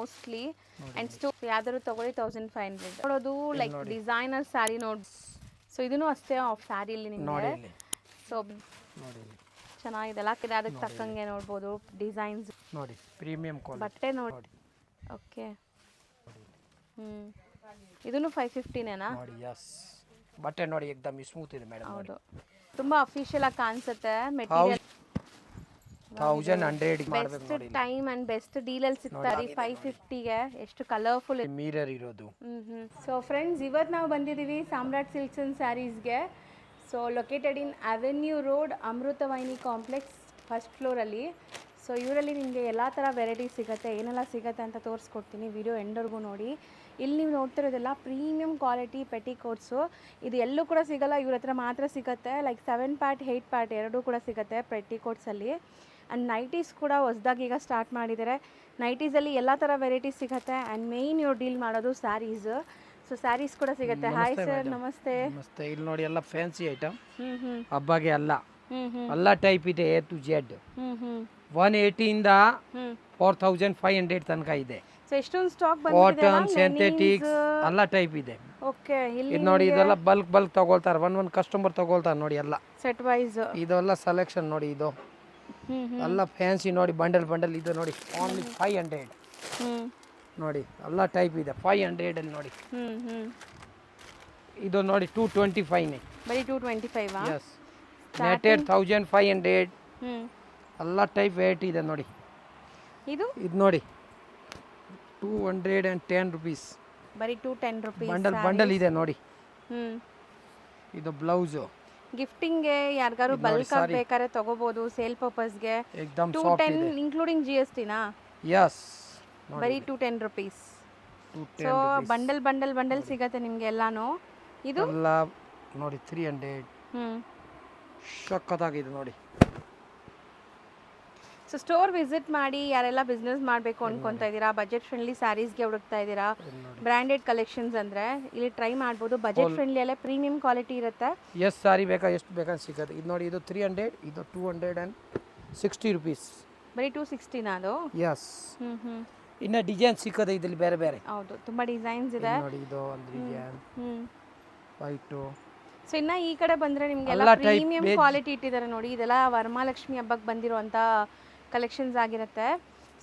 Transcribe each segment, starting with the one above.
Mostly and ಯಾವ್ದಾದ್ರು ತಗೊಳ್ಳಿ 1500 ನೋಡೋದು ಲೈಕ್ ಡಿಸೈನರ್ ಸ್ಯಾರಿ ನೋಡಿ. ಸೊ ಇದನ್ನು ಅಷ್ಟೇ ಆಫ್ ಸ್ಯಾರಿಲಿ ನಿಮಗೆ. ಸೊ ಚೆನ್ನಾಗಿದೆ ಅಲ್ಲ, ಅದಕ್ಕೆ ತಕ್ಕಂಗೆ ನೋಡ್ಬೋದು ಡಿಸೈನ್ಸ್ ನೋಡಿ, ಪ್ರೀಮಿಯಂ ಕ್ವಾಲಿಟಿ ಬಟ್ಟೆ ನೋಡಿ. ಓಕೆ, ಇದನ್ನು 550ನೇನಾ ನೋಡಿ. ಎಸ್, ಬಟ್ಟೆ ನೋಡಿ ಏಕದಮ್ ಸ್ಮೂತ್ ಇದೆ ಮೇಡಮ್. ಹೌದು, ತುಂಬಾ ಅಫಿಷಿಯಲ್ ಆಗಿ ಕಾಣಿಸುತ್ತೆ. ಮೆಟೀರಿಯಲ್ 1100 ಮಾಡಬೇಕು ಬೆಸ್ಟ್ ಟೈಮ್ ಅಂಡ್ ಬೆಸ್ಟ್ ಡೀಲಲ್ಲಿ ಸಿಗ್ತಾರೆ 550ಗೆ. ಎಷ್ಟು ಕಲರ್ಫುಲ್ ಮಿರರ್ ಇರೋದು. ಸೊ ಫ್ರೆಂಡ್ಸ್, ಇವತ್ತು ನಾವು ಬಂದಿದ್ದೀವಿ ಸಾಮ್ರಾಟ್ ಸಿಲ್ಕ್ಸ್ ಅಂಡ್ ಸ್ಯಾರೀಸ್ಗೆ. So located in Avenue Road, Amruthavahini complex, first ಫ್ಲೋರಲ್ಲಿ. ಸೊ ಇವರಲ್ಲಿ ನಿಮಗೆ ಎಲ್ಲ ಥರ ವೆರೈಟೀಸ್ ಸಿಗುತ್ತೆ, ಏನೆಲ್ಲ ಸಿಗುತ್ತೆ ಅಂತ ತೋರಿಸ್ಕೊಡ್ತೀನಿ. ವಿಡಿಯೋ ಎಂಡರ್ಗೂ ನೋಡಿ. ಇಲ್ಲಿ ನೀವು ನೋಡ್ತಿರೋದೆಲ್ಲ ಪ್ರೀಮಿಯಂ ಕ್ವಾಲಿಟಿ ಪೆಟಿಕೋಟ್ಸು. ಇದು ಎಲ್ಲೂ ಕೂಡ ಸಿಗೋಲ್ಲ, ಇವ್ರ ಹತ್ರ ಮಾತ್ರ ಸಿಗುತ್ತೆ. ಲೈಕ್ 7 ಪಾರ್ಟ್ 8 ಪಾರ್ಟ್ ಎರಡೂ ಕೂಡ ಸಿಗುತ್ತೆ ಪೆಟಿಕೋಟ್ಸಲ್ಲಿ. ಆ್ಯಂಡ್ ನೈಟೀಸ್ ಕೂಡ ಹೊಸದಾಗಿ ಈಗ ಸ್ಟಾರ್ಟ್ ಮಾಡಿದ್ದಾರೆ. ನೈಟೀಸಲ್ಲಿ ಎಲ್ಲ ಥರ ವೆರೈಟೀಸ್ ಸಿಗುತ್ತೆ. ಆ್ಯಂಡ್ ಮೇಯ್ನ್ ಇವ್ರು ಡೀಲ್ ಮಾಡೋದು ಸ್ಯಾರೀಸ್. ಸೊ ಸ್ಯಾರೀಸ್ ಕೂಡ ಸಿಗುತ್ತೆ. ಹಾಯ್ ಸರ್, ನಮಸ್ತೆ. ನಮಸ್ತೆ. ಇಲ್ಲಿ ನೋಡಿ ಎಲ್ಲ ಫ್ಯಾನ್ಸಿ ಐಟಮ್, ಹಬ್ಬಗೆ ಎಲ್ಲ ಟೈಪ್ ಇದೆ. A to Z 180 ಇಂದ 4500 ತನಕ ಇದೆ. ಸೊ ಎಷ್ಟೊಂದು ಸ್ಟಾಕ್ ಬಂದಿದೆ. ಕಾಟನ್, ಸಿಂಥೆಟಿಕ್ಸ್ ಎಲ್ಲ ಟೈಪ್ ಇದೆ. ಓಕೆ, ಇದು ನೋಡಿ, ಇದೆಲ್ಲ ಬಲ್ಕ್ ತಗೊಳ್ತಾರೆ. ಒಂದ್ ಕಸ್ಟಮರ್ ತಗೊಳ್ತಾರೆ ನೋಡಿ. ಎಲ್ಲ ಸೆಟ್ ವೈಸ್ ಇದೆಲ್ಲ ಸೆಲೆಕ್ಷನ್ ನೋಡಿ. ಇದು ಎಲ್ಲ ಫ್ಯಾನ್ಸಿ ನೋಡಿ, ಬಂಡಲ್ ಇದು ನೋಡಿ ಓನ್ಲಿ 500 ನೋಡಿ. ಎಲ್ಲ ಟೈಪ್ ಇದೆ 500 ಅಲ್ಲಿ ನೋಡಿ. ಇದು ನೋಡಿ 225 ಬರೀ 225. ಎಸ್, ನೆಟೆಡ್ 1500 ಎಲ್ಲ ಟೈಪ್ ವೆರೈಟಿ ಇದೆ ನೋಡಿ. ಇದು ನೋಡಿ 210 rupees, ಬರೀ 210 rupees ಬಂಡಲ್ ಇದೆ ನೋಡಿ. ಇದು ಬ್ಲೌಸ್ ಗಿಫ್ಟಿಂಗ್ಗೆ ಯಾರಿಗಾರು ಬಲ್ಕ್ ಆಗಿ ಬೇಕಾದ್ರೆ ತಗೋಬಹುದು, ಸೇಲ್ ಪರ್ಪಸ್ಗೆ. ಏಕದಮ್ 210 ಇನ್ಕ್ಲೂಡಿಂಗ್ GST ನಾ? ಯಸ್, ಬರೀ 210 rupees. ಸೊ ಬಂಡಲ್ ಸಿಗತ್ತೆ ನಿಮ್ಗೆ ಎಲ್ಲಾನು. ಇದು ಎಲ್ಲ ನೋಡಿ 300 ಸಕ್ಕತ್ತಾಗಿದೆ ನೋಡಿ. ಸೊ ಸ್ಟೋರ್ ವಿಸಿಟ್ ಮಾಡಿ. ಯಾರೆಲ್ಲ ಬಿಸ್ನೆಸ್ ಮಾಡಬೇಕು ಅನ್ಕೊಂತಾ ಇದ್ದೀರಾ, ಬಜೆಟ್ ಫ್ರೆಂಡ್ಲಿ ಸ್ಯಾರೀಸ್ಗೆ ಹುಡುಕ್ತಾ ಇದ್ದೀರಾ, ಬ್ರ್ಯಾಂಡೆಡ್ ಕಲೆಕ್ಷನ್ಸ್ ಅಂದರೆ ಇಲ್ಲಿ ಟ್ರೈ ಮಾಡ್ಬೋದು. ಬಜೆಟ್ ಫ್ರೆಂಡ್ಲಿ ಅಲ್ಲೇ ಪ್ರೀಮಿಯಂ ಕ್ವಾಲಿಟಿ ಇರುತ್ತೆ. ಎಷ್ಟು ಸಾರಿ ಬೇಕಾ, ಎಷ್ಟು ಬೇಕಾ ಸಿಗುತ್ತೆ. ಇದು ನೋಡಿ, ಇದು 300, ಇದು 260 rupees. ಬರೀ 260 ಅದು? ಯಸ್. ಇನ್ನು ಡಿಸೈನ್ ಸಿಕ್ಕದೆ ಇದರಲ್ಲಿ ಬೇರೆ ಬೇರೆ. ಹೌದು, ತುಂಬಾ ಡಿಸೈನ್ಸ್ ಇದೆ ನೋಡಿ. ಇದು ಒಂದು ಡಿಸೈನ್ ವೈಟ್. ಸೊ ಇನ್ನು ಈ ಕಡೆ ಬಂದರೆ ನಿಮಗೆಲ್ಲ ಪ್ರೀಮಿಯಂ ಕ್ವಾಲಿಟಿ ಇಟ್ಟಿದ್ದಾರೆ ನೋಡಿ. ಇದೆಲ್ಲ ವರಮಹಾಲಕ್ಷ್ಮಿ ಹಬ್ಬಕ್ಕೆ ಬಂದಿರುವಂಥ ಕಲೆಕ್ಷನ್ಸ್ ಆಗಿರುತ್ತೆ.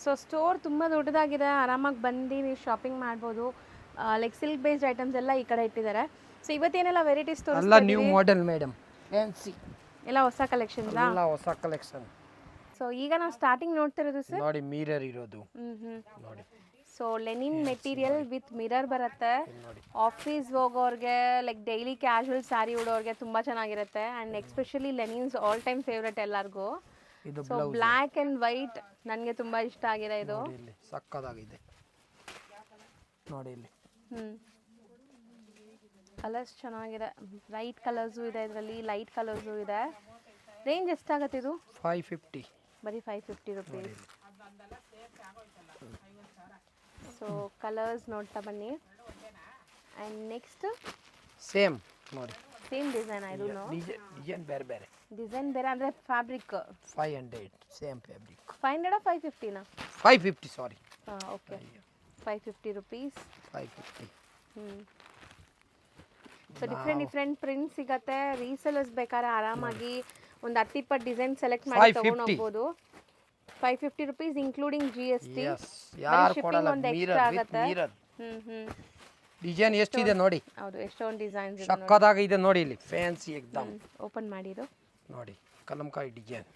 ಸೊ ಸ್ಟೋರ್ ತುಂಬ ದೊಡ್ಡದಾಗಿದೆ, ಆರಾಮಾಗಿ ಬಂದು ನೀವು ಶಾಪಿಂಗ್ ಮಾಡ್ಬೋದು. ಲೈಕ್ ಸಿಲ್ಕ್ ಬೇಸ್ಡ್ ಐಟಮ್ಸ್ ಎಲ್ಲ ಈ ಕಡೆ ಇಟ್ಟಿದ್ದಾರೆ. ಸೊ ಇವತ್ತೇನೆಲ್ಲ ವೆರೈಟೀಸ್ ಎಲ್ಲ ನ್ಯೂ ಮಾಡೆಲ್ ಮೇಡಮ್, ಫ್ಯಾನ್ಸಿ ಎಲ್ಲ ಹೊಸ ಕಲೆಕ್ಷನ್ಸ್, ಎಲ್ಲ ಹೊಸ ಕಲೆಕ್ಷನ್. ಸೊ ಈಗ ನಾವು ಸ್ಟಾರ್ಟಿಂಗ್ ನೋಡ್ತಿರೋದು ಸರ್ ನೋಡಿ, ಮಿರರ್ ಇರೋದು ನೋಡಿ. So linen material with mirror ಬರುತ್ತೆ. ಆಫೀಸ್ ಹೋಗೋರಿಗೆ, ಲೈಕ್ ಡೈಲಿ ಕ್ಯಾಶುವಲ್ ಸ್ಯಾರಿ ಉಡೋರಿಗೆ ತುಂಬ ಚೆನ್ನಾಗಿರುತ್ತೆ. And especially linens all time favourite ಎಲ್ಲರಿಗೂ. ಸೊ ಬ್ಲ್ಯಾಕ್ ಆ್ಯಂಡ್ ವೈಟ್ ನನಗೆ ತುಂಬ ಇಷ್ಟ ಆಗಿದೆ. ಇದು ಸಕ್ಕತ್ತಾಗಿದೆ ನೋಡಿ. ಇಲ್ಲಿ ಕಲರ್ಸ್ ಚೆನ್ನಾಗಿದೆ, ಬ್ರೈಟ್ ಕಲರ್ಸು ಇದೆ, ಇದರಲ್ಲಿ ಲೈಟ್ ಕಲರ್ಸು ಇದೆ. ರೇಂಜ್ ಎಷ್ಟಾಗುತ್ತೆ ಇದು? 550, ಬರೀ 550 rupees. ಸೊ ಕಲರ್ಸ್ ನೋಡ್ತಾ ಬನ್ನಿ. ಆ್ಯಂಡ್ ನೆಕ್ಸ್ಟ್ ಸೇಮ್ ನೋಡಿ, ಸೇಮ್ ಡಿಸೈನ್. ಇದು ಡಿಸೈನ್ ಬೇರೆ ಬೇರೆ, ಡಿಸೈನ್ ಬೇರೆ ಅಂದರೆ ಫ್ಯಾಬ್ರಿಕ್ 500 ಸೇಮ್ ಫ್ಯಾಬ್ರಿಕ್. 500 550ನಾ? 550 ಸಾರಿ. ಹಾಂ, okay, 550 rupees. 550. So different print ಸಿಗತ್ತೆ. ರೀಸೆಲರ್ಸ್ ಬೇಕಾದ್ರೆ ಆರಾಮಾಗಿ ಒಂದು 10-20 ಡಿಸೈನ್ ಸೆಲೆಕ್ಟ್ ಮಾಡಿ ತಗೊಂಡು ಹೋಗ್ಬೋದು. 550 rupees ಇನ್ಕ್ಲೂಡಿಂಗ್ GST. ಯಾರು ಕೊಡಲ್ಲ, ಮಿರರ್ ಡಿಸೈನ್ ಎಷ್ಟಿದೆ ನೋಡಿ. ಹೌದು, ಎಷ್ಟೊಂದು ಡಿಸೈನ್ಸ್ ಇದೆ, ಸಕ್ಕತ್ತಾಗಿದೆ ನೋಡಿ. ಇಲ್ಲಿ ಫ್ಯಾನ್ಸಿ ಏಕದಮ್. ಓಪನ್ ಮಾಡಿದ್ದು ನೋಡಿ, ಕಲಂಕಾರಿ ಡಿಸೈನ್.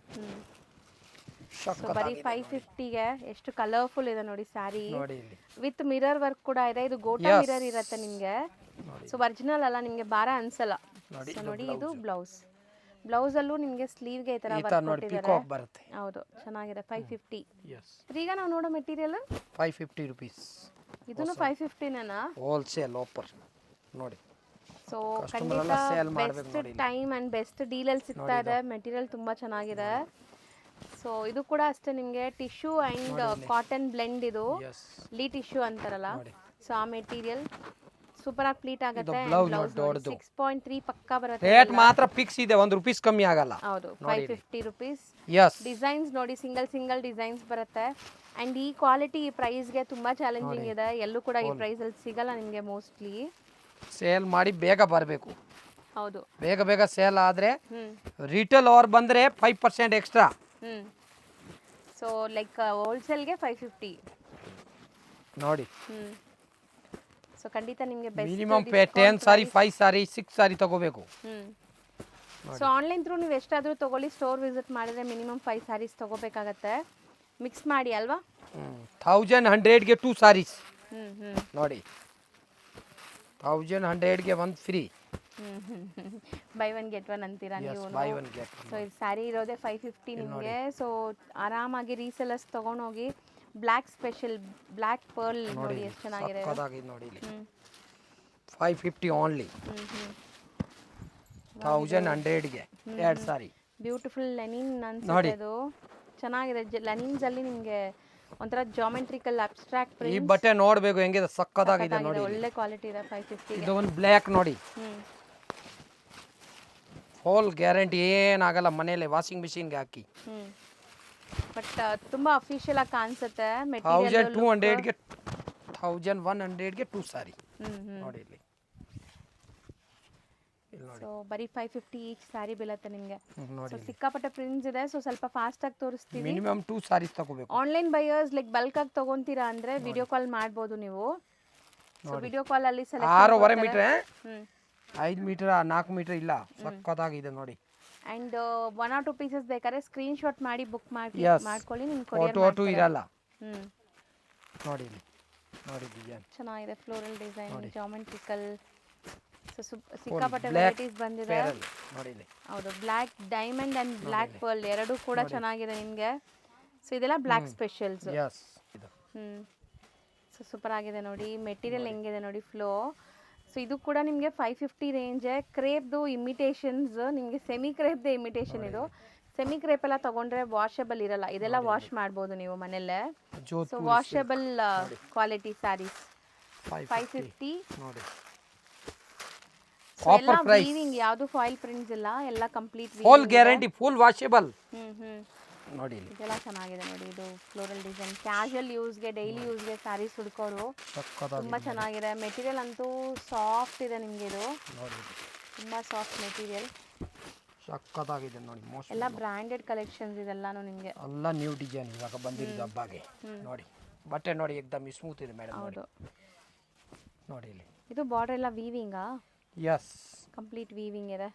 ಸೊ ಬರೀ 550ಗೆ ಎಷ್ಟು ಕಲರ್ಫುಲ್ ಇದೆ ನೋಡಿ ಸ್ಯಾರಿ. ನೋಡಿ ಇಲ್ಲಿ ವಿತ್ ಮಿರರ್ ವರ್ಕ್ ಕೂಡ ಇದೆ. ಇದು ಗೋಟಾ ಮಿರರ್ ಇರುತ್ತೆ ನಿಮಗೆ. ಸೊ ಒರಿಜಿನಲ್ ಅಲ್ಲ, ನಿಮಗೆ ಭಾರ ಅನ್ಸಲ್ಲ. ಸೊ ನೋಡಿ, ಇದು ಬ್ಲೌಸ್ ಅಲ್ಲೂ ನಿಮಗೆ ಸ್ಲೀವ್ಗೆ ಈ ತರ ಬರುತ್ತೆ. ಹೌದು, ಚೆನ್ನಾಗಿದೆ. 550. ಈಗ ನಾವು ನೋಡೋ ಮೆಟೀರಿಯಲ್ 550 rupees. ಇದನ್ನು 550ನೇನಾ? ಹೋಲ್ಸೇಲ್ ಆಫರ್ ನೋಡಿ. ಸೊ ಖಂಡಿತ ಬೆಸ್ಟ್ ಟೈಮ್ ಅಂಡ್ ಬೆಸ್ಟ್ ಡೀಲಲ್ಲಿ ಸಿಗ್ತಾ ಇದೆ. ಮೆಟೀರಿಯಲ್ ತುಂಬಾ ಚೆನ್ನಾಗಿದೆ. ಸೊ ಇದು ಕೂಡ ಅಷ್ಟೇ, ನಿಮಗೆ ಟಿಶ್ಯೂ ಅಂಡ್ ಕಾಟನ್ ಬ್ಲೆಂಡ್. ಇದು ಲೀ ಟಿಶ್ಯೂ ಅಂತಾರಲ್ಲ, ಸೊ ಆ ಮೆಟೀರಿಯಲ್ ಸೂಪರ್ ಆಗಿ ಪ್ಲೀಟ್ ಆಗುತ್ತೆ. 6.3 ಪಕ್ಕ ಬರುತ್ತೆ. ರೇಟ್ ಮಾತ್ರ ಫಿಕ್ಸ್ ಇದೆ, 1 ರೂಪಾಯಿ ಕಮ್ಮಿ ಆಗಲ್ಲ. ಹೌದು, 550 rupees. ಯಸ್. ಡಿಸೈನ್ಸ್ ನೋಡಿ, ಸಿಂಗಲ್ ಡಿಸೈನ್ಸ್ ಬರುತ್ತೆ. ಆ್ಯಂಡ್ ಈ ಕ್ವಾಲಿಟಿ ಈ ಪ್ರೈಸ್ಗೆ ತುಂಬ ಚಾಲೆಂಜಿಂಗ್ ಇದೆ, ಎಲ್ಲೂ ಕೂಡ ಈ ಪ್ರೈಸಲ್ಲಿ ಸಿಗಲ್ಲ ನಿಮಗೆ ಮೋಸ್ಟ್ಲಿ. ಸೇಲ್ ಮಾಡಿ ಬೇಗ ಬರಬೇಕು, ಹೌದು. ಬೇಗ ಬೇಗ ಸೇಲ್ ಆದರೆ ಹ್ಞೂ ರಿಟೇಲ್ ಅವ್ರು ಬಂದರೆ 5% ಎಕ್ಸ್ಟ್ರಾ. ಹ್ಞೂ ಸೊ ಲೈಕ್ ಹೋಲ್ಸೇಲ್ಗೆ 550 ನೋಡಿ. ಹ್ಞೂ ಸೊ ಖಂಡಿತ ನಿಮಗೆ ಬೆಸ್ಟ್ ಮಿನಿಮಮ್ 10 ಸಾರಿ 5 ಸಾರಿ 6 ಸಾರಿ ತಗೋಬೇಕು. ಹ್ಞೂ ಸೊ ಆನ್ಲೈನ್ ಥ್ರೂ ನೀವು ಎಷ್ಟಾದರೂ ತೊಗೊಳ್ಳಿ, ಸ್ಟೋರ್ ವಿಸಿಟ್ ಮಾಡಿದ್ರೆ ಮಿನಿಮಮ್ 5 ಸ್ಯಾರೀಸ್ ತೊಗೋಬೇಕಾಗತ್ತೆ, ಮಿಕ್ಸ್ ಮಾಡಿ ಅಲ್ವಾ. 1100ಗೆ 2 ಸಾರೀಸ್ ಹ್ಞೂ ಹ್ಞೂ ನೋಡಿ, 1100ಗೆ 1 free. By one get one ಅಂತೀರಾ ನೀವು. By one get. ಸೊ ಇದು ಸ್ಯಾರಿ ಇರೋದೇ 550 ನಿಮಗೆ. ಸೊ ಆರಾಮಾಗಿ ರೀಸೆಲ್ಲರ್ಸ್ ತೊಗೊಂಡೋಗಿ. ಬ್ಲ್ಯಾಕ್ ಸ್ಪೆಷಲ್ ಬ್ಲ್ಯಾಕ್ ಪರ್ಲ್ ನೋಡಿ ಎಷ್ಟು ಚೆನ್ನಾಗಿದೆ ನೋಡಿ ಇಲ್ಲಿ. 550 ಓನ್ಲಿ. 1100ಗೆ 2 ಸಾರಿ. ಬ್ಯೂಟಿಫುಲ್ ಲೆನಿನ್ ಅನ್ಸುತ್ತೆ ಇದು, ಚೆನ್ನಾಗಿದೆ. ಲೆನಿನ್ಸ್ ಅಲ್ಲಿ ನಿಮಗೆ ಒಂಥರ ಜಾಮೆಟ್ರಿಕಲ್ ಅಬ್ಸ್ಟ್ರಾಕ್ಟ್ ಪ್ರಿಂಟ್. ಈ ಬಟ್ಟೆ ನೋಡಬೇಕು ಹೆಂಗಿದೆ, ಸಕ್ಕತ್ತಾಗಿದೆ ನೋಡಿ, ಒಳ್ಳೆ ಕ್ವಾಲಿಟಿ ಇದೆ. 550 ಇದು ಒಂದು ಬ್ಲ್ಯಾಕ್ ನೋಡಿ, ಫುಲ್ ಗ್ಯಾರಂಟಿ, ಏನಾಗಲ್ಲ, ಮನೆಯಲ್ಲೇ ವಾಷಿಂಗ್ ಮಿಷಿನ್ಗೆ ಹಾಕಿ. ಬಟ್ ತುಂಬಾ ಅಫಿಷಿಯಲ್ ಆಗಿ ಕಾಣಿಸುತ್ತೆ. 1200ಗೆ 1100ಗೆ 2 ಸಾರಿ ನೋಡಿ ಇಲ್ಲಿ. ಸೊ ಬರೀ 550 ಈಚ್ ಸ್ಯಾರಿ ಬೀಳುತ್ತೆ ನಿಮಗೆ. ಸೊ ಸಿಕ್ಕಾಪಟ್ಟೆ ಪ್ರಿಂಟ್ಸ್ ಇದೆ, ಸೊ ಸ್ವಲ್ಪ ಫಾಸ್ಟ್ ಆಗಿ ತೋರಿಸ್ತೀವಿ. ಮಿನಿಮಮ್ 2 ಸಾರೀಸ್ ತಗೋಬೇಕು. ಆನ್ಲೈನ್ ಬೈಯರ್ಸ್ ಲೈಕ್ ಬಲ್ಕ್ ಆಗಿ ತಗೊಂತೀರಾ ಅಂದ್ರೆ ವಿಡಿಯೋ ಕಾಲ್ ಮಾಡ್ಬೋದು ನೀವು. ಸೊ ವಿಡಿಯೋ ಕಾಲ್ ಅಲ್ಲಿ ಸೆಲೆಕ್ಟ್ 6.5 ಮೀಟರ್, 5 ಮೀಟರ್ 4 ಮೀಟರ್ ಇಲ್ಲ, ಸಕ್ಕತ್ತಾಗಿದೆ ನೋಡಿ. ಅಂಡ್ 1 or 2 ಪೀಸಸ್ ಬೇಕಾದ್ರೆ ಸ್ಕ್ರೀನ್ ಶಾಟ್ ಮಾಡಿ ಬುಕ್ ಮಾಡ್ಕೊಳ್ಳಿ, ನಿಮ್ ಕೊರಿಯರ್ ಫೋಟೋ ಇರಲ್ಲ. ನೋಡಿ ಇಲ್ಲಿ ನೋಡಿ, ಡಿಸೈನ್ ಚೆನ್ನಾಗಿದೆ, ಫ್ಲೋರಲ್ ಡಿಸೈನ್, ಜಾಮೆಟ್ರಿಕಲ್. ಸೊ ಸಿಕ್ಕಾಪಟ್ಟೆ ವೆರೈಟೀಸ್ ಬಂದಿದೆ ನೋಡಿ ಇಲ್ಲಿ. ಹೌದು, black diamond and black pearl ಎರಡೂ ಕೂಡ ಚೆನ್ನಾಗಿದೆ ನಿಮಗೆ. ಸೊ ಇದೆಲ್ಲ ಬ್ಲ್ಯಾಕ್ ಸ್ಪೆಷಲ್ಸ್. ಸೊ ಸೂಪರ್ ಆಗಿದೆ ನೋಡಿ, ಮೆಟೀರಿಯಲ್ ಹೆಂಗಿದೆ ನೋಡಿ, ಫ್ಲೋ. ಸೊ ಇದು ಕೂಡ ನಿಮಗೆ 550 ರೇಂಜ್. ಕ್ರೇಪ್ದು ಇಮಿಟೇಷನ್ಸ್, ನಿಮಗೆ ಸೆಮಿ ಕ್ರೇಪ್ದೇ ಇಮಿಟೇಷನ್ ಇದು. ಸೆಮಿ ಕ್ರೇಪ್ ಎಲ್ಲ ತಗೊಂಡ್ರೆ ವಾಷಬಲ್ ಇರಲ್ಲ, ಇದೆಲ್ಲ ವಾಶ್ ಮಾಡ್ಬೋದು ನೀವು ಮನೆಯಲ್ಲೇ. ಸೊ ವಾಷಬಲ್ ಕ್ವಾಲಿಟಿ ಸ್ಯಾರೀಸ್ 550 ನೋಡಿ. ಎಲ್ಲ ವೀವಿಂಗ್, ಯಾವುದು ಫಾಯಿಲ್ ಪ್ರಿಂಟ್ಸ್ ಇಲ್ಲ, ಎಲ್ಲ complete full guarantee, full washable ನೋಡಿ ಇಲ್ಲಿ. ಇದೆಲ್ಲ ಚೆನ್ನಾಗಿದೆ ನೋಡಿ, ಇದು ಫ್ಲೋರಲ್ ಡಿಸೈನ್. ಕ್ಯಾಶುವಲ್ ಯೂಸ್ಗೆ, ಡೈಲಿ ಯೂಸ್ಗೆ ಸ್ಯಾರೀಸ್ ಹುಡ್ಕೋರು ತುಂಬಾ ಚೆನ್ನಾಗಿದೆ. ಮೆಟೀರಿಯಲ್ ಅಂತೂ ಸಾಫ್ಟ್ ಇದೆ ನಿಮಗೆ, ಇದು ತುಂಬಾ ಸಾಫ್ಟ್ ಮೆಟೀರಿಯಲ್, ಸಕ್ಕತ್ತಾಗಿದೆ ನೋಡಿ. ಎಲ್ಲ ಬ್ರಾಂಡೆಡ್ ಕಲೆಕ್ಷನ್ಸ್ ಇದೆಲ್ಲಾನು ನಿಮಗೆ. ಎಲ್ಲ ನ್ಯೂ ಡಿಸೈನ್ ಇವಾಗ ಬಂದಿರೋದು ಹಬ್ಬಗೆ ನೋಡಿ. ಬಟ್ಟೆ ನೋಡಿ ಎಕ್ದಮ್ ಸ್ಮೂತ್ ಇದೆ ಮೇಡಮ್. ಹೌದು ನೋಡಿ ಇಲ್ಲಿ. ಇದು ಬಾರ್ಡರ್ ಎಲ್ಲ ವೀವಿಂಗಾ? ಯಸ್, ಕಂಪ್ಲೀಟ್ ವೀವಿಂಗ್ ಇದೆ.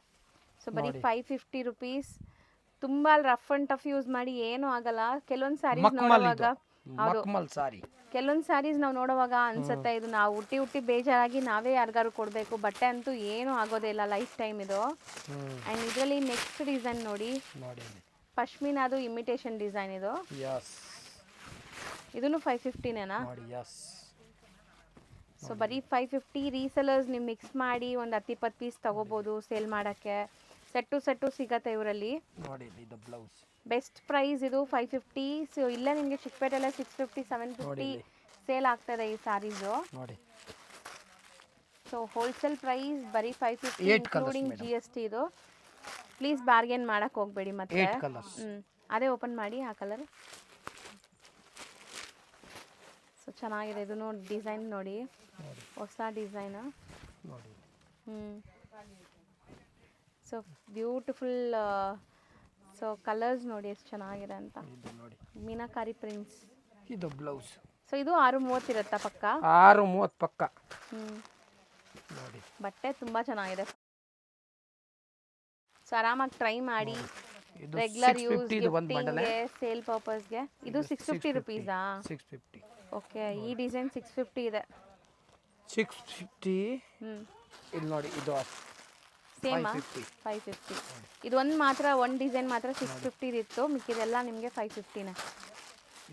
ಸೊ ಬರೀ 550 ರುಪೀಸ್. ತುಂಬಾ ರಫ್ ಅಂಡ್ ಟಫ್ ಯೂಸ್ ಮಾಡಿ ಏನೂ ಆಗಲ್ಲ. ಕೆಲವೊಂದು ಸ್ಯಾರೀಸ್ ನೋಡುವಾಗ, ಕೆಲವೊಂದು ಸ್ಯಾರೀಸ್ ನಾವು ನೋಡುವಾಗ ಅನ್ಸುತ್ತೆ ಇದು ನಾವು ಹುಟ್ಟಿ ಬೇಜಾರಾಗಿ ನಾವೇ ಯಾರಿಗಾರು ಕೊಡಬೇಕು. ಬಟ್ಟೆ ಅಂತೂ ಏನೂ ಆಗೋದೇ ಇಲ್ಲ, ಲೈಫ್ ಟೈಮ್ ಇದು. ಆ್ಯಂಡ್ ಇದರಲ್ಲಿ ನೆಕ್ಸ್ಟ್ ಡಿಸೈನ್ ನೋಡಿ, ಪಶ್ಮಿನಾದು ಇಮಿಟೇಷನ್ ಡಿಸೈನ್ ಇದು. ಇದನ್ನು 550ನೇನಾ? ಸೊ ಬರೀ 550. ರೀಸೆಲರ್ಸ್ ನೀವು ಮಿಕ್ಸ್ ಮಾಡಿ ಒಂದು 10-20 ಪೀಸ್ ತಗೋಬೋದು ಸೇಲ್ ಮಾಡೋಕ್ಕೆ. ಸೆಟ್ಟು ಸಿಗತ್ತೆ ಇವರಲ್ಲಿ ನೋಡಿ. ಇದು ಬ್ಲೌಸ್ ಬೆಸ್ಟ್ ಪ್ರೈಸ್ ಇದು 550. ಸೊ ಇಲ್ಲೇ ನಿಮಗೆ ಚಿಕ್ಕಪೇಟೆಲ್ಲ 650 750 ಸೇಲ್ ಆಗ್ತದೆ ಈ ಸ್ಯಾರೀಸು ನೋಡಿ. ಸೊ ಹೋಲ್ಸೇಲ್ ಪ್ರೈಸ್ ಬರೀ 550 ಇನ್ಕ್ಲೂಡಿಂಗ್ GST ಇದು. ಪ್ಲೀಸ್ ಬಾರ್ಗೇನ್ ಮಾಡಕ್ಕೆ ಹೋಗಬೇಡಿ ಮತ್ತೆ. ಅದೇ ಓಪನ್ ಮಾಡಿ ಆ ಕಲರ್. ಸೊ ಚೆನ್ನಾಗಿದೆ, ಇದು ನೋಡಿ ಡಿಸೈನ್ ನೋಡಿ, ಹೊಸ ಡಿಸೈನ್ ನೋಡಿ. So beautiful. ಸೊ ಕಲರ್ಸ್ ನೋಡಿ ಎಷ್ಟು ಚೆನ್ನಾಗಿದೆ ಅಂತ. ಮೀನಾಕಾರಿ ಪ್ರಿಂಟ್ಸ್. ಇದು ಬ್ಲೌಸ್. ಸೊ ಇದು 630 ಇರುತ್ತಾ ಪಕ್ಕ? 630 ಪಕ್ಕ ನೋಡಿ. ಬಟ್ಟೆ ತುಂಬಾ ಚೆನ್ನಾಗಿದೆ. ಸೊ ಆರಾಮಾಗಿ ಟ್ರೈ ಮಾಡಿ. ರೆಗ್ಯುಲರ್ ಯೂಸ್, ಗಿಫ್ಟಿಂಗ್ಗೆ, ಸೇಲ್ ಪರ್ಪಸ್ಗೆ. ಇದು 650 ರುಪೀಸಾ? 650. ಓಕೆ, ಈ ಡಿಸೈನ್ 650 ಇದೆ. 650. ಇಲ್ಲಿ ನೋಡಿ, ಇದು ಸೇಮ್ 550. ಇದು ಒಂದು ಡಿಸೈನ್ ಮಾತ್ರ 650 ಇತ್ತು, ಮಿಕ್ಕಿದೆಲ್ಲ ನಿಮಗೆ 550ನೇ.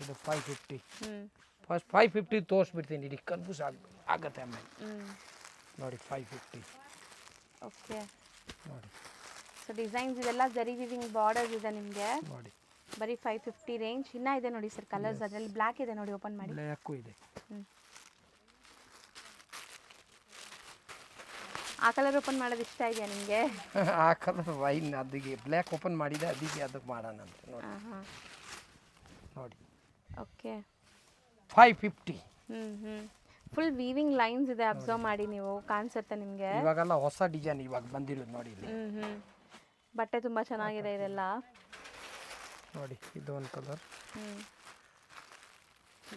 ಇದು 550. ಫಸ್ಟ್ 550 ತೋರಿಸ್ಬಿಡ್ತೀನಿ, ಇದು ಕನ್ಫ್ಯೂಸ್ ಆಗುತ್ತೆ ಆಮೇಲೆ. ನೋಡಿ 550. ಓಕೆ ನೋಡಿ. ಸೊ ಡಿಸೈನ್ಸ್ ಇದೆಲ್ಲ ಜರಿ ವಿವಿಂಗ್ ಬಾರ್ಡರ್ಸ್ ಇದೆ ನಿಮಗೆ ನೋಡಿ. ಬರೀ 550 ರೇಂಜ್. ಇನ್ನೂ ಇದೆ ನೋಡಿ ಸರ್ ಕಲರ್ಸ್. ಅದರಲ್ಲಿ ಬ್ಲ್ಯಾಕ್ ಇದೆ ನೋಡಿ, ಓಪನ್ ಮಾಡಿ. ಬ್ಲ್ಯಾಕು ಇದೆ. ಆ ಕಲರ್ ಓಪನ್ ಮಾಡೋದು ಇಷ್ಟ ಇದೆಯಾ ನಿಮಗೆ? ಆ ಕಲರ್ ವೈನ್, ಅದಕ್ಕೆ ಬ್ಲ್ಯಾಕ್ ಓಪನ್ ಮಾಡಿದೆ, ಅದಕ್ಕೆ ಅದಕ್ಕೆ ಮಾಡೋಣ ಅಂತ ನೋಡಿ. ನೋಡಿ ಓಕೆ. 550. ಫುಲ್ ವೀವಿಂಗ್ ಲೈನ್ಸ್ ಇದೆ, ಅಬ್ಸರ್ವ್ ಮಾಡಿ ನೀವು, ಕಾಣಿಸುತ್ತೆ ನಿಮಗೆ. ಇವಾಗೆಲ್ಲ ಹೊಸ ಡಿಸೈನ್ ಇವಾಗ ಬಂದಿರೋದು ನೋಡಿ ಇಲ್ಲಿ. ಬಟ್ಟೆ ತುಂಬ ಚೆನ್ನಾಗಿದೆ ಇದೆಲ್ಲ. ನೋಡಿ ಇದು ಒಂದು ಕಲರ್,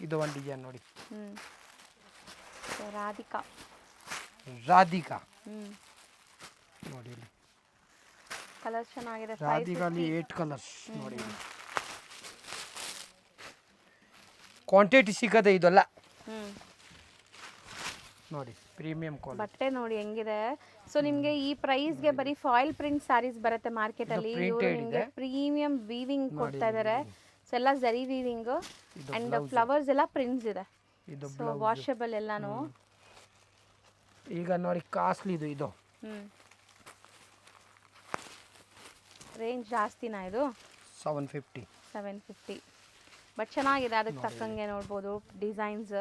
ಇದು ಒಂದು ಡಿಸೈನ್ ನೋಡಿ. ರಾಧಿಕಾ ನೋಡಿ ಇಲ್ಲಿ ಕಲರ್ ಚೆನ್ನಾಗಿದೆ. ರಾಧಿಕಾಲಿ 8 ಕಲರ್ಸ್ ನೋಡಿ. ಕ್ವಾಂಟಿಟಿ ಸಿಗದೆ ಇದೆಲ್ಲ ನೋಡಿ, ಪ್ರೀಮಿಯಂ ಕ್ವಾಲಿಟಿ ಬಟ್ಟೆ ನೋಡಿ ಹೆಂಗಿದೆ. ಸೊ ನಿಮಗೆ ಈ ಪ್ರೈಸ್ಗೆ ಬರೀ ಫಾಯಿಲ್ ಪ್ರಿಂಟ್ ಸ್ಯಾರೀಸ್ ಬರುತ್ತೆ ಮಾರ್ಕೆಟ್ ಅಲ್ಲಿ. ಇವರು ನಿಮಗೆ ಪ್ರೀಮಿಯಂ ವೀವಿಂಗ್ ಕೊಡ್ತಾ ಇದ್ದಾರೆ. ಸೊ ಎಲ್ಲ ಜರಿ ವೀವಿಂಗ್ ಅಂಡ್ ಫ್ಲವರ್ಸ್ ಎಲ್ಲ ಪ್ರಿಂಟ್ಸ್ ಇದೆ. ಸೊ ವಾಷಬಲ್ ಎಲ್ಲಾನು. ಈಗ ನೋಡಿ ಕಾಸ್ಟ್ಲಿ ಇದು. ರೇಂಜ್ ಜಾಸ್ತಿನಾ ಇದು? 750. ಬಟ್ ಚೆನ್ನಾಗಿದೆ, ಅದಕ್ಕೆ ತಕ್ಕಂಗೆ ನೋಡ್ಬೋದು ಡಿಸೈನ್ಸ್.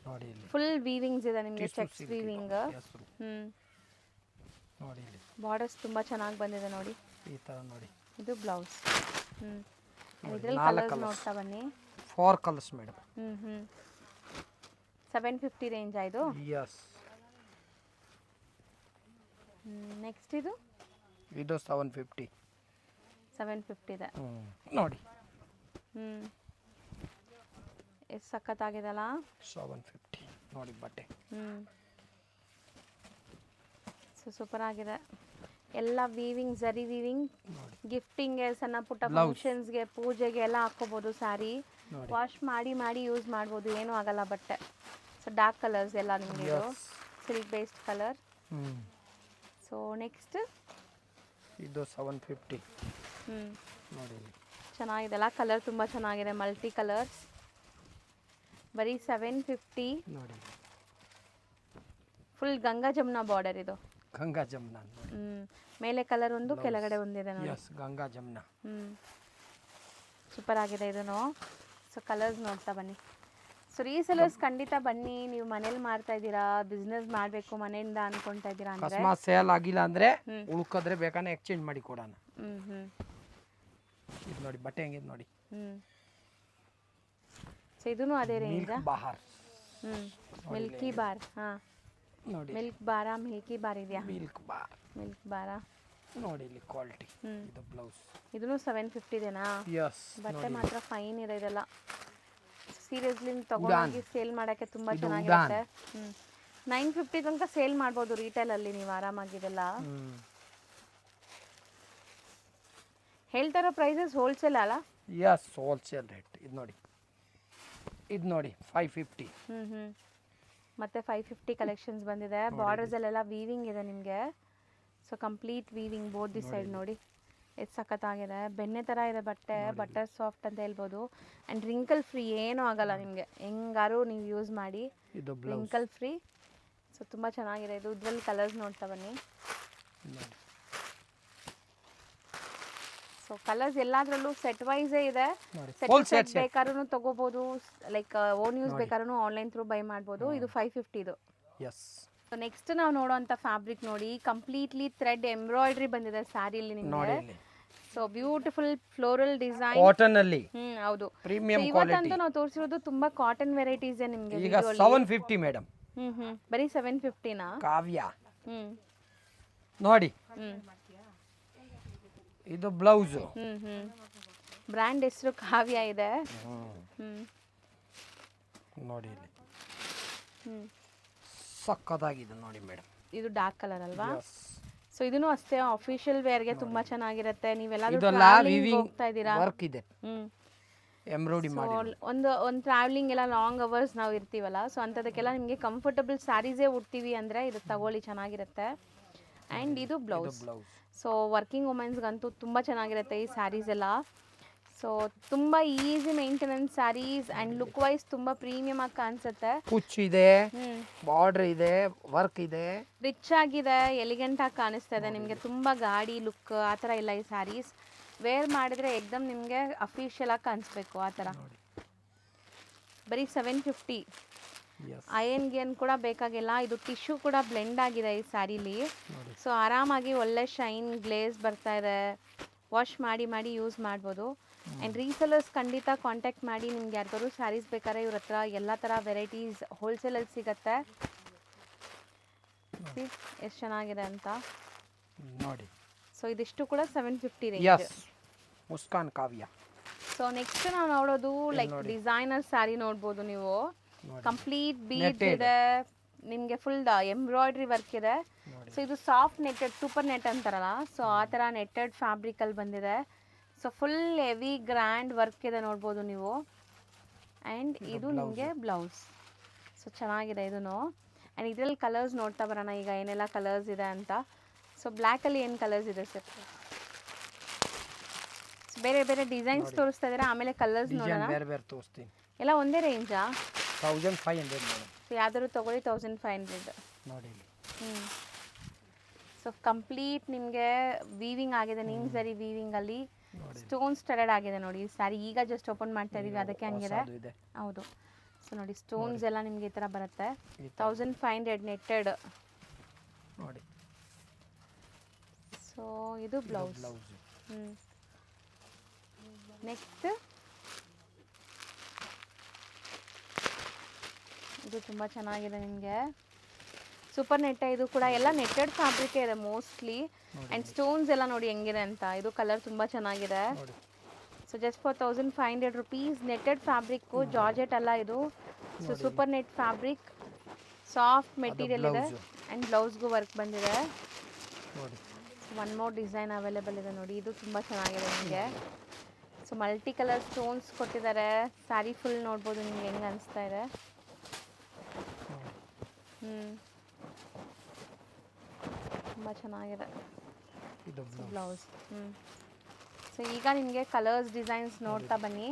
ನೋಡಿ ಇಲ್ಲಿ ಫುಲ್ ವೀವಿಂಗ್ಸ್ ಇದೆ ನಿಮಗೆ, ಚೆಕ್ಸ್ ವೀವಿಂಗ್. ನೋಡಿ ಇಲ್ಲಿ ಬಾರ್ಡರ್ಸ್ ತುಂಬಾ ಚೆನ್ನಾಗಿ ಬಂದಿದೆ ನೋಡಿ. ಈ ತರ ನೋಡಿ, ಇದು ಬ್ಲೌಸ್. ಇದ್ರಲ್ಲಿ ಕಲರ್ಸ್ ನೋಡ್ತಾ ಬನ್ನಿ. 4 ಕಲರ್ಸ್ ಮೇಡಮ್. 750 ರೇಂಜ್ ಆಯ್ತು. ಯಸ್. ನೆಕ್ಸ್ಟ್ ಇದು 750 ಇದೆ ನೋಡಿ. ಎಷ್ಟು ಸಖತ್ತಾಗಿದೆಲ್ಲ. 750 ನೋಡಿ ಬಟ್ಟೆ. ಸೊ ಸೂಪರ್ ಆಗಿದೆ. ಎಲ್ಲ ವೀವಿಂಗ್, ಜರಿ ವೀವಿಂಗ್, ಗಿಫ್ಟಿಂಗ್ಗೆ, ಸಣ್ಣ ಪುಟ್ಟ ಫಂಕ್ಷನ್ಸ್ಗೆ, ಪೂಜೆಗೆ ಎಲ್ಲ ಹಾಕೋಬಹುದು ಸ್ಯಾರಿ. ವಾಶ್ ಮಾಡಿ ಯೂಸ್ ಮಾಡ್ಬೋದು, ಏನೂ ಆಗಲ್ಲ ಬಟ್ಟೆ. ಸೊ ಡಾರ್ಕ್ ಕಲರ್ಸ್ ಎಲ್ಲ ನಿಮಗೆ, ಇದು silk based colour. So next ಇದು 750 ನೋಡಿ. ಚೆನ್ನಾಗಿದೆಲ್ಲ, ಕಲರ್ ತುಂಬ ಚೆನ್ನಾಗಿದೆ, ಮಲ್ಟಿ ಕಲರ್ಸ್. ಬರೀ 750 ನೋಡಿ. ಫುಲ್ ಗಂಗಾ ಜಮುನಾ ಬಾರ್ಡರ್ ಇದು. ಗಂಗಾ ಜಮುನಾ ಮೇಲೆ ಕಲರ್ ಒಂದು, ಕೆಳಗಡೆ ಒಂದಿದೆ ನೋಡಿ. ಯಸ್, ಗಂಗಾ ಜಮುನಾ. ಸೂಪರ್ ಆಗಿದೆ ಇದನ್ನು. ಸೊ ಕಲರ್ಸ್ ನೋಡ್ತಾ ಬನ್ನಿ. ಸೊ ರೀಸೆಲರ್ಸ್ ಖಂಡಿತ ಬನ್ನಿ. ನೀವು ಮನೇಲಿ ಮಾಡ್ತಾ ಇದ್ದೀರಾ, ಬಿಸ್ನೆಸ್ ಮಾಡಬೇಕು ಮನೆಯಿಂದ ಅನ್ಕೊಂತಾ ಇದ್ದೀರಾ ಅಂದ್ರೆ, ಅಕಸ್ಮಾತ್ ಸೇಲ್ ಆಗಿಲ್ಲ ಅಂದ್ರೆ ಉಳ್ಕೋದ್ರೆ ಬೇಕಾದ್ರೆ ಎಕ್ಸ್ಚೇಂಜ್ ಮಾಡಿ ಕೊಡೋಣ. ಇದು ನೋಡಿ ಬಟ್ಟೆ ಹೆಂಗಿದೆ ನೋಡಿ. ಸೊ ಇದೂನು ಅದೇ ರೇಂಜ್. Bahar Milky bar. ನೋಡಿ, ಮಿಲ್ಕ್ ಬಾರಾ, ಮಿಲ್ಕಿ ಬಾರ್ ಇದೆಯಾ? ಮಿಲ್ಕ್ ಬಾರಾ ನೋಡಿ ಇಲ್ಲಿ ಕ್ವಾಲಿಟಿ. ಇದು ಬ್ಲೌಸ್. ಇದೂನು 750 ಇದೆನಾ? ಯಸ್. ಬಟ್ಟೆ ಮಾತ್ರ ಫೈನ್ ಇದೆ ಇದೆಲ್ಲ. ಸೀರಿಯಸ್ಲಿ ತಗೊಂಡೋಗಿ ಸೇಲ್ ಮಾಡೋಕ್ಕೆ ತುಂಬ ಚೆನ್ನಾಗಿರುತ್ತೆ. 950 ತನಕ ಸೇಲ್ ಮಾಡ್ಬೋದು ರಿಟೇಲಲ್ಲಿ ನೀವು ಆರಾಮಾಗಿದೆಲ್ಲ. ಹೇಳ್ತಾರೋ ಪ್ರೈಸಸ್ ಹೋಲ್ಸೇಲ್ ಅಲ್ಲ? Yes, wholesale rate. ಇದು ನೋಡಿ 550. ಮತ್ತೆ 550 ಕಲೆಕ್ಷನ್ಸ್ ಬಂದಿದೆ. ಬಾರ್ಡರ್ಸ್ ಅಲ್ಲೆಲ್ಲ ವೀವಿಂಗ್ ಇದೆ ನಿಮಗೆ. So complete weaving both the side ನೋಡಿ, ಎಷ್ಟು ಸಖತ್ತಾಗಿದೆ. ಬೆಣ್ಣೆ ಥರ ಇದೆ ಬಟ್ಟೆ, ಬಟರ್ ಸಾಫ್ಟ್ ಅಂತ ಹೇಳ್ಬೋದು. ಆ್ಯಂಡ್ ರಿಂಕಲ್ ಫ್ರೀ, ಏನೂ ಆಗಲ್ಲ ನಿಮಗೆ, ಹೆಂಗಾರು ನೀವು ಯೂಸ್ ಮಾಡಿ, ರಿಂಕಲ್ ಫ್ರೀ. ಸೊ ತುಂಬ ಚೆನ್ನಾಗಿದೆ ಇದು. ಇದರಲ್ಲಿ ಕಲರ್ಸ್ ನೋಡ್ತಾ ಬನ್ನಿ. ಸೊ ಕಲರ್ಸ್ ಎಲ್ಲದರಲ್ಲೂ ಸೆಟ್ ವೈಸೇ ಇದೆ. ಸೆಟ್ ಬೇಕಾದ್ರೂ ತಗೋಬೋದು, ಲೈಕ್ ಓನ್ ಯೂಸ್ ಬೇಕಾದ್ರೂ ಆನ್ಲೈನ್ ಥ್ರೂ ಬೈ ಮಾಡ್ಬೋದು. ಇದು 550 ಇದು. ಎಸ್. ಸೊ ನೆಕ್ಸ್ಟ್ ನಾವು ನೋಡೋಂಥ ಫ್ಯಾಬ್ರಿಕ್ ನೋಡಿ, ಕಂಪ್ಲೀಟ್ಲಿ ಥ್ರೆಡ್ ಎಂಬ್ರಾಯ್ಡ್ರಿ ಬಂದಿದೆ ಸ್ಯಾರಿಲಿ ನಿಮಗೆ. So beautiful floral design cotton ಅಲ್ಲಿ. ಹೌದು, ಪ್ರೀಮಿಯಂ ಕ್ವಾಲಿಟಿ. ಇವತ್ತಂತೂ ನಾವು ತೋರಿಸಿರೋದು ತುಂಬಾ ಕಾಟನ್ ವೆರೈಟೀಸ್ ನಿಮಗೆ. ಈಗ 750 ಮೇಡಮ್. ಬರೀ 750 ನಾ? ಕಾವ್ಯ ನೋಡಿ. ಇದು ಬ್ಲೌಸ್. ಬ್ರ್ಯಾಂಡ್ ಹೆಸರು ಕಾವ್ಯ ಇದೆ ನೋಡಿ ಇಲ್ಲಿ. ಸಕ್ಕತ್ತಾಗಿದೆ ನೋಡಿ ಮೇಡಮ್. ಇದು ಡಾರ್ಕ್ ಕಲರ್ ಅಲ್ವಾ? ಸೊ ಇದನ್ನು ಅಷ್ಟೇ ಅಫಿಷಿಯಲ್ ವೇರ್ಗೆ ತುಂಬಾ ಚೆನ್ನಾಗಿರುತ್ತೆ. ನೀವೆಲ್ಲಾದ್ರೂ ಹೋಗ್ತಾ ಇದ್ದೀರಾ, ವರ್ಕ್ ಇದೆ, ಎಂಬ್ರಾಯ್ಡರಿ ಮಾಡಿ. ಒಂದು ಟ್ರಾವೆಲಿಂಗ್ ಎಲ್ಲ ಲಾಂಗ್ ಅವರ್ಸ್ ನಾವು ಇರ್ತೀವಲ್ಲ, ಸೊ ಅಂಥದಕ್ಕೆಲ್ಲ ನಿಮಗೆ ಕಂಫರ್ಟಬಲ್ ಸ್ಯಾರೀಸೇ ಉಡ್ತೀವಿ ಅಂದರೆ ಇದು ತಗೊಳ್ಳಿ, ಚೆನ್ನಾಗಿರುತ್ತೆ. ಆ್ಯಂಡ್ ಇದು ಬ್ಲೌಸ್. ಸೊ ವರ್ಕಿಂಗ್ ವುಮೆನ್ಸ್ಗಂತೂ ತುಂಬ ಚೆನ್ನಾಗಿರುತ್ತೆ ಈ ಸ್ಯಾರೀಸ್ ಎಲ್ಲ. ಸೊ ತುಂಬ easy maintenance saris and look wise ತುಂಬ ಪ್ರೀಮಿಯಮ್ ಆಗಿ ಕಾಣಿಸುತ್ತೆ. ಕುಚ್ ಇದೆ, ಬಾರ್ಡರ್ ಇದೆ, ವರ್ಕ್ ಇದೆ, ರಿಚ್ ಆಗಿದೆ, ಎಲಿಗೆಂಟ್ ಆಗಿ ಕಾಣಿಸ್ತಾ ಇದೆ ನಿಮಗೆ. ತುಂಬ ಗಾಡಿ ಲುಕ್ ಆ ಥರ ಇಲ್ಲ ಈ ಸ್ಯಾರೀಸ್. ವೇರ್ ಮಾಡಿದ್ರೆ ಎಕ್ದಮ್ ನಿಮಗೆ ಅಫಿಷಿಯಲ್ ಆಗಿ ಕಾಣಿಸ್ಬೇಕು ಆ ಥರ. ಬರೀ 750. ಅಯನ್ ಗೇನ್ ಕೂಡ ಬೇಕಾಗಿಲ್ಲ. ಇದು ಟಿಶ್ಯೂ ಕೂಡ ಬ್ಲೆಂಡ್ ಆಗಿದೆ ಈ ಸ್ಯಾರಿಲಿ. ಸೊ ಆರಾಮಾಗಿ ಒಳ್ಳೆ ಶೈನ್ ಗ್ಲೇಸ್ ಬರ್ತಾ ಇದೆ. ವಾಶ್ ಮಾಡಿ ಯೂಸ್ ಮಾಡ್ಬೋದು. ಆ್ಯಂಡ್ ರೀಸೆಲರ್ಸ್ ಖಂಡಿತ ಕಾಂಟ್ಯಾಕ್ಟ್ ಮಾಡಿ. ನಿಮ್ಗೆ ಯಾರಿಗಾದ್ರು ಸ್ಯಾರೀಸ್ ಬೇಕಾದ್ರೆ ಇವ್ರ ಹತ್ರ ಎಲ್ಲ ಥರ ವೆರೈಟೀಸ್ ಹೋಲ್ಸೇಲಲ್ಲಿ ಸಿಗುತ್ತೆ. ಎಷ್ಟು ಚೆನ್ನಾಗಿದೆ ಅಂತ ನೋಡಿ. ಸೊ ಇದಿಷ್ಟು ಕೂಡ 750 ರೇಂಜ್. ಎಸ್, ಮುಸ್ಕಾನ್ ಕಾವ್ಯ. ಸೊ ನೆಕ್ಸ್ಟ್ ನಾವು ನೋಡೋದು ಲೈಕ್ ಡಿಸೈನರ್ ಸ್ಯಾರಿ ನೋಡ್ಬೋದು ನೀವು. ಕಂಪ್ಲೀಟ್ ಬೀಡ್ಸ್ ಇದೆ, ನಿಮಗೆ ಫುಲ್ ಎಂಬ್ರಾಯ್ಡ್ರಿ ವರ್ಕ್ ಇದೆ. ಸೊ ಇದು ಸಾಫ್ಟ್ ನೆಟ್ಟೆಡ್ ಸೂಪರ್ ನೆಟ್ ಅಂತಾರಲ್ಲ, ಸೊ ಆ ಥರ ನೆಟ್ಟೆಡ್ ಫ್ಯಾಬ್ರಿಕಲ್ಲಿ ಬಂದಿದೆ. So full heavy grand work ಇದೆ ನೋಡ್ಬೋದು ನೀವು. ಆ್ಯಂಡ್ ಇದು ನಿಮಗೆ ಬ್ಲೌಸ್. ಸೊ ಚೆನ್ನಾಗಿದೆ ಇದೂ. ಆ್ಯಂಡ್ ಇದರಲ್ಲಿ ಕಲರ್ಸ್ ನೋಡ್ತಾ ಬರೋಣ ಈಗ ಏನೆಲ್ಲ ಕಲರ್ಸ್ ಇದೆ ಅಂತ. ಸೊ ಬ್ಲ್ಯಾಕಲ್ಲಿ ಏನು ಕಲರ್ಸ್ ಇದೆ ಸರ್? ಸೊ ಬೇರೆ ಬೇರೆ ಡಿಸೈನ್ಸ್ ತೋರಿಸ್ತಾ ಇದ್ದಾರೆ, ಆಮೇಲೆ ಕಲರ್ಸ್ ನೋಡೋಣ. ಬೇರೆ ಬೇರೆ ತೋರಿಸ್ತೀನಿ. ಎಲ್ಲ ಒಂದೇ ರೇಂಜಾ? 1500 ಮೇಡಮ್. ಸೊ ಯಾವ್ದಾದ್ರು ತೊಗೊಳ್ಳಿ 1500 ನೋಡಿ. ಸೊ ಕಂಪ್ಲೀಟ್ ನಿಮಗೆ ವೀವಿಂಗ್ ಆಗಿದೆ, ನೀಮ್ ಸರಿ ವೀವಿಂಗಲ್ಲಿ ಸ್ಟೋನ್ ಸ್ಟಡೆಡ್ ಆಗಿದೆ ನೋಡಿ. ಸ್ಯಾರಿ ಈಗ ಜಸ್ಟ್ ಓಪನ್ ಮಾಡ್ತಾ ಇದೀವಿ, ಅದಕ್ಕೆ ಹಂಗಿದೆ. ಹೌದು. ಸೊ ನೋಡಿ ಸ್ಟೋನ್ಸ್ ಎಲ್ಲ ನಿಮಗೆ ಈ ಥರ ಬರುತ್ತೆ. 1500 ನೆಟ್ಟೆಡ್ ನೋಡಿ. ಸೊ ಇದು ಬ್ಲೌಸ್. ನೆಕ್ಸ್ಟ್ ಇದು ತುಂಬ ಚೆನ್ನಾಗಿದೆ ನಿಮಗೆ. ಸೂಪರ್ ನೆಟ್ಟೆ ಇದು ಕೂಡ. ಎಲ್ಲ ನೆಟ್ಟೆಡ್ ಫ್ಯಾಬ್ರಿಕ್ ಇದೆ ಮೋಸ್ಟ್ಲಿ. ಆ್ಯಂಡ್ ಸ್ಟೋನ್ಸ್ ಎಲ್ಲ ನೋಡಿ ಹೆಂಗಿದೆ ಅಂತ. ಇದು ಕಲರ್ ತುಂಬ ಚೆನ್ನಾಗಿದೆ. So just for 1500 rupees. Netted fabric, georgette ಅಲ್ಲ ಇದು. So super net fabric, soft material ಇದೆ. ಆ್ಯಂಡ್ ಬ್ಲೌಸ್ಗೂ ವರ್ಕ್ ಬಂದಿದೆ. ಒನ್ ಮೋರ್ ಡಿಸೈನ್ ಅವೈಲೇಬಲ್ ಇದೆ ನೋಡಿ. ಇದು ತುಂಬ ಚೆನ್ನಾಗಿದೆ ನಿಮಗೆ. ಸೊ ಮಲ್ಟಿ ಕಲರ್ ಸ್ಟೋನ್ಸ್ ಕೊಟ್ಟಿದ್ದಾರೆ. ಸ್ಯಾರಿ ಫುಲ್ ನೋಡ್ಬೋದು ನಿಮ್ಗೆ ಹೆಂಗೆ ಅನಿಸ್ತಾ ಇದೆ. ತುಂಬ ಚೆನ್ನಾಗಿದೆ ಬ್ಲೌಸ್. ಸೊ ಈಗ ನಿಮಗೆ ಕಲರ್ಸ್ ಡಿಸೈನ್ಸ್ ನೋಡ್ತಾ ಬನ್ನಿ.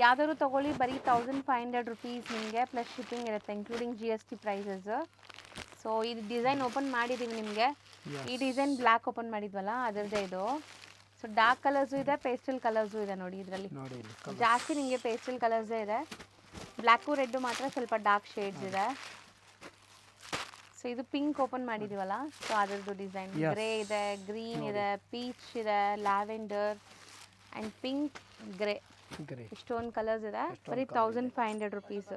ಯಾವ್ದಾದ್ರು ತೊಗೊಳ್ಳಿ, ಬರೀ 1500 ರುಪೀಸ್ ನಿಮಗೆ ಪ್ಲಸ್ ಶಿಪ್ಪಿಂಗ್ ಇರುತ್ತೆ, ಇನ್ಕ್ಲೂಡಿಂಗ್ GST ಪ್ರೈಸಸ್. ಸೊ ಇದು ಡಿಸೈನ್ ಓಪನ್ ಮಾಡಿದ್ದೀವಿ ನಿಮಗೆ. ಈ ಡಿಸೈನ್ ಬ್ಲ್ಯಾಕ್ ಓಪನ್ ಮಾಡಿದ್ವಲ್ಲ ಅದರದ್ದೇ ಇದು. ಸೊ ಡಾರ್ಕ್ ಕಲರ್ಸು ಇದೆ, ಪೇಸ್ಟಲ್ ಕಲರ್ಸು ಇದೆ ನೋಡಿ ಇದರಲ್ಲಿ. ಜಾಸ್ತಿ ನಿಮಗೆ ಪೇಸ್ಟಲ್ ಕಲರ್ಸೇ ಇದೆ. ಬ್ಲ್ಯಾಕು ರೆಡ್ಡು ಮಾತ್ರ ಸ್ವಲ್ಪ ಡಾರ್ಕ್ ಶೇಡ್ಸ್ ಇದೆ. ಸೊ ಇದು ಪಿಂಕ್ ಓಪನ್ ಮಾಡಿದೀವಲ್ಲ, ಸೊ ಅದರದ್ದು ಡಿಸೈನ್. ಗ್ರೇ ಇದೆ, ಗ್ರೀನ್ ಇದೆ, ಪೀಚ್ ಇದೆ, ಲ್ಯಾವೆಂಡರ್ ಆ್ಯಂಡ್ ಪಿಂಕ್, ಗ್ರೇ, ಇಷ್ಟೊಂದು ಕಲರ್ಸ್ ಇದೆ. ಬರೀ 1500 ರುಪೀಸ್.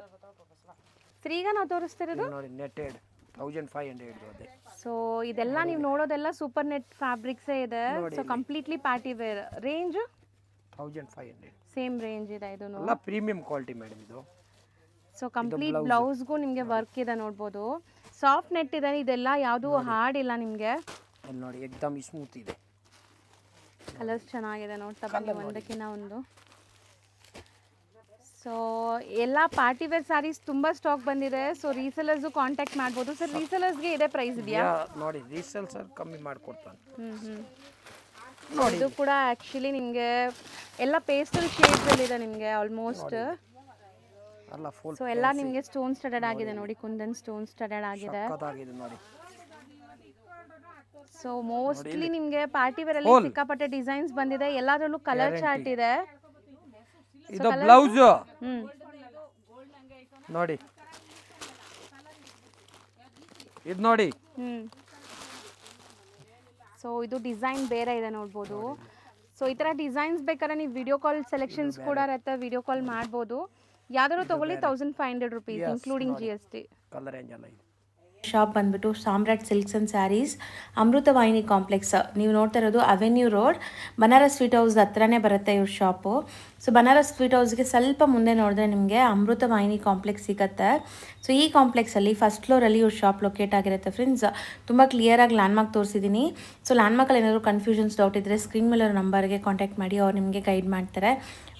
ಸರ್ ಈಗ ನಾವು ತೋರಿಸ್ತಿರೋದು ನೋಡಿ ನೆಟ್ಟೆಡ್ 1500. ಸೊ ಇದೆಲ್ಲ ನೀವು ನೋಡೋದೆಲ್ಲ ಸೂಪರ್ ನೆಟ್ ಫ್ಯಾಬ್ರಿಕ್ಸೇ ಇದೆ. So completely party wear. Range 1500 same range ಇದೆ. ಇದು ಎಲ್ಲ ಪ್ರೀಮಿಯಂ ಕ್ವಾಲಿಟಿ ಮೇಡಮ್ ಇದು. ಸೊ ಕಂಪ್ಲೀಟ್ ಬ್ಲೌಸ್ಗೂ ನಿಮಗೆ ವರ್ಕ್ ಇದೆ ನೋಡ್ಬೋದು. ಸಾಫ್ಟ್ ನೆಟ್ ಇದೆ, ಇದೆಲ್ಲ ಯಾವುದೂ ಹಾರ್ಡ್ ಇಲ್ಲ ನಿಮಗೆ. ನೋಡಿ ಎಕ್ದಮ್ ಸ್ಮೂತ್ ಇದೆ. ಕಲರ್ಸ್ ಚೆನ್ನಾಗಿದೆ ನೋಡ್ತಾ ಬನ್ನಿ ಒಂದಕ್ಕಿಂತ ಒಂದು. ಸೊ ಎಲ್ಲ ಪಾರ್ಟಿ ವೇರ್ ಸ್ಯಾರೀಸ್ ತುಂಬ ಸ್ಟಾಕ್ ಬಂದಿದೆ. ಸೊ ರೀಸೆಲರ್ಸು ಕಾಂಟ್ಯಾಕ್ಟ್ ಮಾಡ್ಬೋದು. ಸರ್ ರೀಸೆಲರ್ಸ್ಗೆ ಇದೇ ಪ್ರೈಸ್ ಇದೆಯಾ? ನೋಡಿ ರೀಸೆಲ್ ಸರ್ ಕಮ್ಮಿ ಮಾಡ್ಕೊಡ್ತಾನೆ. ಇದು ಕೂಡ ಆ್ಯಕ್ಚುಲಿ ನಿಮಗೆ ಎಲ್ಲ ಪೇಸ್ಟಲ್ ಶೇಡ್ಸಲ್ಲಿದೆ ನಿಮಗೆ ಆಲ್ಮೋಸ್ಟ್. ಸೊ ಎಲ್ಲ ನಿಮಗೆ ಸ್ಟೋನ್ ಸ್ಟಡೆಡ್ ಆಗಿದೆ ನೋಡಿ. ಕುಂದನ್ ಸ್ಟೋನ್ ಸ್ಟಡೆಡ್ ಆಗಿದೆ. ಸೊ ಮೋಸ್ಟ್ಲಿ ನಿಮಗೆ ಪಾರ್ಟಿ ವೇರ್ ಅಲ್ಲಿ ಸಿಕ್ಕಾಪಟ್ಟೆ ಡಿಸೈನ್ಸ್ ಬಂದಿದೆ. ಎಲ್ಲದರಲ್ಲೂ ಕಲರ್ ಚಾರ್ಟ್ ಇದೆ. ಇದು ಬ್ಲೌಸ್ ನೋಡಿ. ಇದು ನೋಡಿ. ಸೊ ಇದು ಡಿಸೈನ್ ಬೇರೆ ಇದೆ ನೋಡ್ಬೋದು. ಸೊ ಈ ಥರ ಡಿಸೈನ್ಸ್ ಬೇಕಾದ್ರೆ ನೀವು ವಿಡಿಯೋ ಕಾಲ್ ಸೆಲೆಕ್ಷನ್ಸ್ ಕೂಡ ಇರುತ್ತೆ, ವಿಡಿಯೋ ಕಾಲ್ ಮಾಡ್ಬೋದು. ಯಾವ್ದಾದ್ರು ತಗೊಳ್ಳಿ 1500 rupees including GST. Colour range ಎಲ್ಲ ಇದೆ. ಶಾಪ್ ಬಂದ್ಬಿಟ್ಟು Samrat Silks and sarees, Amruthavahini complex. ನೀವು ನೋಡ್ತಾ ಇರೋದು Avenue Road, Banaras sweet house ಹತ್ರನೇ ಬರುತ್ತೆ ಇವ್ರ ಶಾಪು. ಸೊ ಬನಾರಸ್ ಸ್ವೀಟ್ ಹೌಸ್ಗೆ ಸ್ವಲ್ಪ ಮುಂದೆ ನೋಡಿದ್ರೆ ನಿಮಗೆ ಅಮೃತವಾಹಿನಿ ಕಾಂಪ್ಲೆಕ್ಸ್ ಸಿಗುತ್ತೆ. ಸೊ ಈ ಕಾಂಪ್ಲೆಕ್ಸಲ್ಲಿ ಫಸ್ಟ್ ಫ್ಲೋರಲ್ಲಿ ಇವ್ರ ಶಾಪ್ ಲೊಕೇಟ್ ಆಗಿರುತ್ತೆ ಫ್ರೆಂಡ್ಸ್. ತುಂಬ ಕ್ಲಿಯರಾಗಿ ಲ್ಯಾಂಡ್ಮಾರ್ಕ್ ತೋರಿಸಿದ್ದೀನಿ. ಸೊ ಲ್ಯಾಂಡ್ಮಾರ್ಕಲ್ಲಿ ಏನಾದರೂ ಕನ್ಫ್ಯೂಷನ್ಸ್ ಡೌಟ್ ಇದ್ದರೆ ಸ್ಕ್ರೀನ್ ಮೇಲೆ ನಂಬರ್ಗೆ ಕಾಂಟ್ಯಾಕ್ಟ್ ಮಾಡಿ, ಅವ್ರು ನಿಮಗೆ ಗೈಡ್ ಮಾಡ್ತಾರೆ.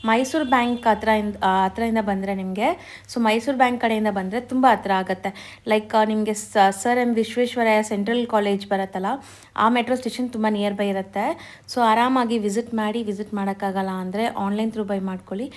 ಮೈಸೂರು ಬ್ಯಾಂಕ್ ಹತ್ರದಿಂದ ಬಂದರೆ ನಿಮಗೆ, ಸೊ ಮೈಸೂರು ಬ್ಯಾಂಕ್ ಕಡೆಯಿಂದ ಬಂದರೆ ತುಂಬ ಹತ್ರ ಆಗುತ್ತೆ. ಲೈಕ್ ನಿಮಗೆ sir M Visvesvaraya central college ಬರುತ್ತಲ್ಲ, ಆ ಮೆಟ್ರೋ ಸ್ಟೇಷನ್ ತುಂಬ ನಿಯರ್ ಬೈ ಇರುತ್ತೆ. ಸೊ ಆರಾಮಾಗಿ ವಿಸಿಟ್ ಮಾಡೋಕ್ಕಾಗಲ್ಲ ಅಂದರೆ ಆನ್ಲೈನ್ ಥ್ರೂ ಬೈ ಮಾಡ್ಕೊಳ್ಳಿ.